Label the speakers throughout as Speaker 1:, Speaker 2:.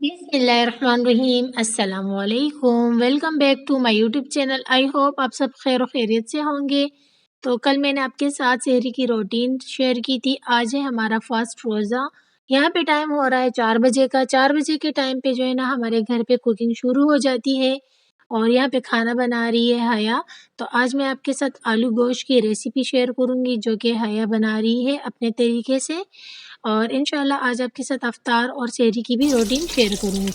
Speaker 1: बिस्मिल्लाहिर्रहमानिर्रहीम। अस्सलाम वालेकुम। Welcome back to my YouTube channel. I hope आप सब खैर खैरियत से होंगे। तो कल मैंने आपके साथ सहरी की रूटीन शेयर की थी। आज है हमारा फास्ट रोज़ा। यहाँ पे टाइम हो रहा है 4 बजे का। 4 बजे के टाइम पे जो है ना हमारे घर पे कुकिंग शुरू हो जाती है और यहाँ पे खाना बना रही है हया। तो आज मैं आपके साथ आलू गोश्त की रेसिपी शेयर करूँगी जो कि हया बना रही है अपने तरीके से, और इंशाल्लाह आज आपके साथ अफ्तार और सहरी की भी रूटीन शेयर करूँगी।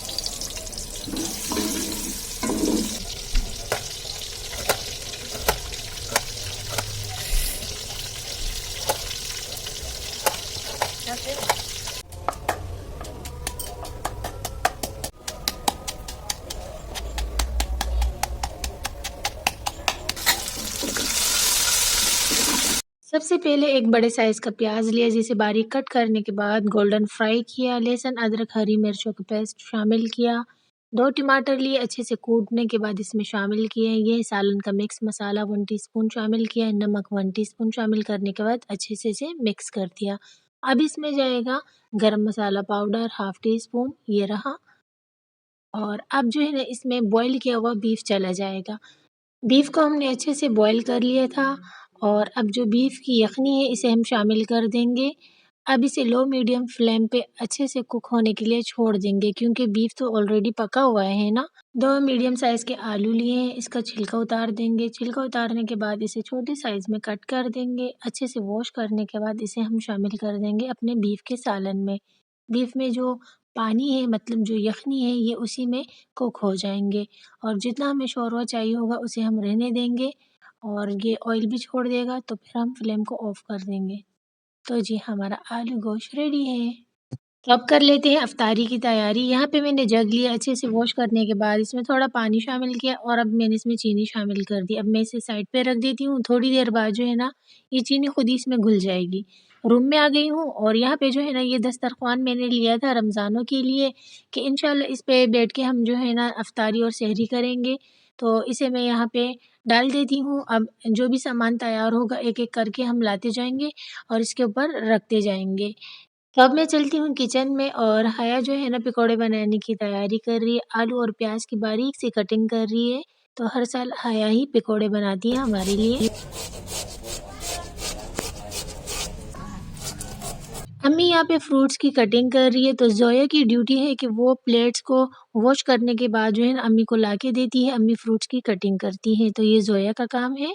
Speaker 1: सबसे पहले एक बड़े साइज़ का प्याज लिया जिसे बारीक कट करने के बाद गोल्डन फ्राई किया। लहसुन, अदरक, हरी मिर्चों का पेस्ट शामिल किया। 2 टमाटर लिए, अच्छे से कूटने के बाद इसमें शामिल किए। ये सालन का मिक्स मसाला 1 टीस्पून शामिल किया। नमक 1 टीस्पून शामिल करने के बाद अच्छे से इसे मिक्स कर दिया। अब इसमें जाएगा गरम मसाला पाउडर 1/2 टीस्पून, ये रहा। और अब जो है ना इसमें बॉईल किया हुआ बीफ चला जाएगा। बीफ को हमने अच्छे से बॉईल कर लिया था और अब जो बीफ की यखनी है इसे हम शामिल कर देंगे। अब इसे लो मीडियम फ्लेम पे अच्छे से कुक होने के लिए छोड़ देंगे क्योंकि बीफ तो ऑलरेडी पका हुआ है ना। 2 मीडियम साइज़ के आलू लिए हैं, इसका छिलका उतार देंगे। छिलका उतारने के बाद इसे छोटे साइज़ में कट कर देंगे। अच्छे से वॉश करने के बाद इसे हम शामिल कर देंगे अपने बीफ के सालन में। बीफ में जो पानी है मतलब जो यखनी है ये उसी में कुक हो जाएंगे और जितना हमें शोरबा चाहिए होगा उसे हम रहने देंगे और ये ऑयल भी छोड़ देगा तो फिर हम फ्लेम को ऑफ कर देंगे। तो जी हमारा आलू गोश्त रेडी है। तो अब कर लेते हैं अफ्तारी की तैयारी। यहाँ पे मैंने जग लिया, अच्छे से वॉश करने के बाद इसमें थोड़ा पानी शामिल किया और अब मैंने इसमें चीनी शामिल कर दी। अब मैं इसे साइड पे रख देती हूँ। थोड़ी देर बाद जो है ना ये चीनी खुद ही इसमें घुल जाएगी। रूम में आ गई हूँ और यहाँ पे जो है ना ये दस्तरख्वान मैंने लिया था रमज़ानों के लिए कि इंशाल्लाह इस पे बैठ के हम जो है ना अफ्तारी और सहरी करेंगे। तो इसे मैं यहाँ पे डाल देती हूँ। अब जो भी सामान तैयार होगा एक-एक करके हम लाते जाएंगे और इसके ऊपर रखते जाएंगे। तो अब मैं चलती हूँ किचन में और हया जो है ना पकौड़े बनाने की तैयारी कर रही है। आलू और प्याज की बारीक सी कटिंग कर रही है। तो हर साल हया ही पकौड़े बनाती है हमारे लिए। अम्मी यहाँ पे फ्रूट्स की कटिंग कर रही है तो ज़ोया की ड्यूटी है कि वो प्लेट्स को वॉश करने के बाद जो है ना अम्मी को लाके देती है। अम्मी फ्रूट्स की कटिंग करती हैं तो ये ज़ोया का काम है।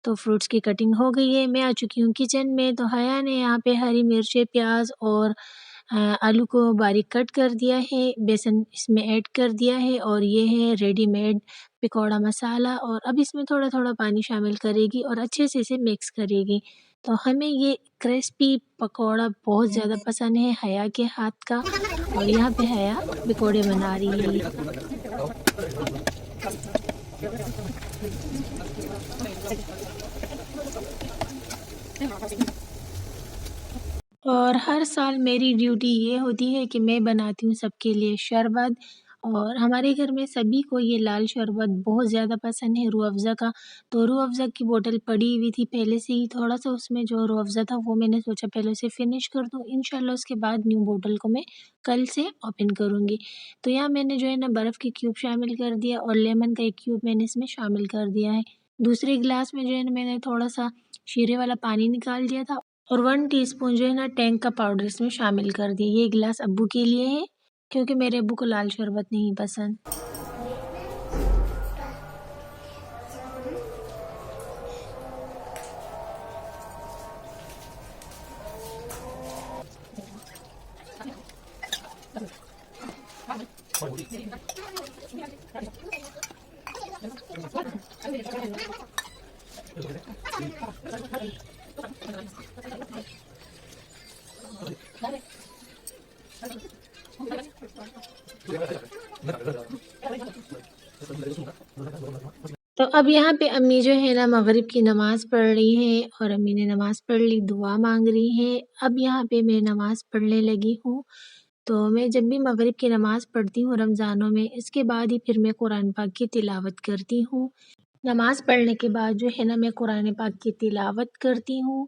Speaker 1: तो फ्रूट्स की कटिंग हो गई है। मैं आ चुकी हूँ किचन में। तो हया ने यहाँ पे हरी मिर्चें, प्याज और आलू को बारीक कट कर दिया है, बेसन इसमें ऐड कर दिया है और ये है रेडीमेड पकौड़ा मसाला। और अब इसमें थोड़ा-थोड़ा पानी शामिल करेगी और अच्छे से इसे मिक्स करेगी। तो हमें ये क्रिस्पी पकौड़ा बहुत ज़्यादा पसंद है हया के हाथ का और यहाँ पे हया पकौड़े बना रही है। और हर साल मेरी ड्यूटी ये होती है कि मैं बनाती हूँ सबके लिए शरबत और हमारे घर में सभी को ये लाल शरबत बहुत ज़्यादा पसंद है रूह अफ़ज़ा का। तो रूह अफ़ज़ा की बोतल पड़ी हुई थी पहले से ही, थोड़ा-सा उसमें जो रूह अफ़ज़ा था वो मैंने सोचा पहले उसे फ़िनिश कर दूँ। इंशाल्लाह उसके बाद न्यू बोतल को मैं कल से ओपन करूँगी। तो यहाँ मैंने जो है ना बर्फ़ के क्यूब शामिल कर दिया और लेमन का 1 क्यूब मैंने इसमें शामिल कर दिया है। दूसरे गिलास में जो है ना मैंने थोड़ा-सा शीरे वाला पानी निकाल दिया था और 1 टीस्पून जो है ना टेंग का पाउडर इसमें शामिल कर दिया। ये गिलास अब्बू के लिए है क्योंकि मेरे अब्बू को लाल शरबत नहीं पसंद। तो अब यहाँ पे अम्मी जो है ना मगरिब की नमाज़ पढ़ रही हैं और अम्मी ने नमाज़ पढ़ ली, दुआ मांग रही हैं। अब यहाँ पे मैं नमाज़ पढ़ने लगी हूँ। तो मैं जब भी मगरिब की नमाज़ पढ़ती हूँ रमज़ानों में, इसके बाद ही फिर मैं कुरान पाक की तिलावत करती हूँ। नमाज़ पढ़ने के बाद जो है ना मैं कुरान पाक की तिलावत करती हूँ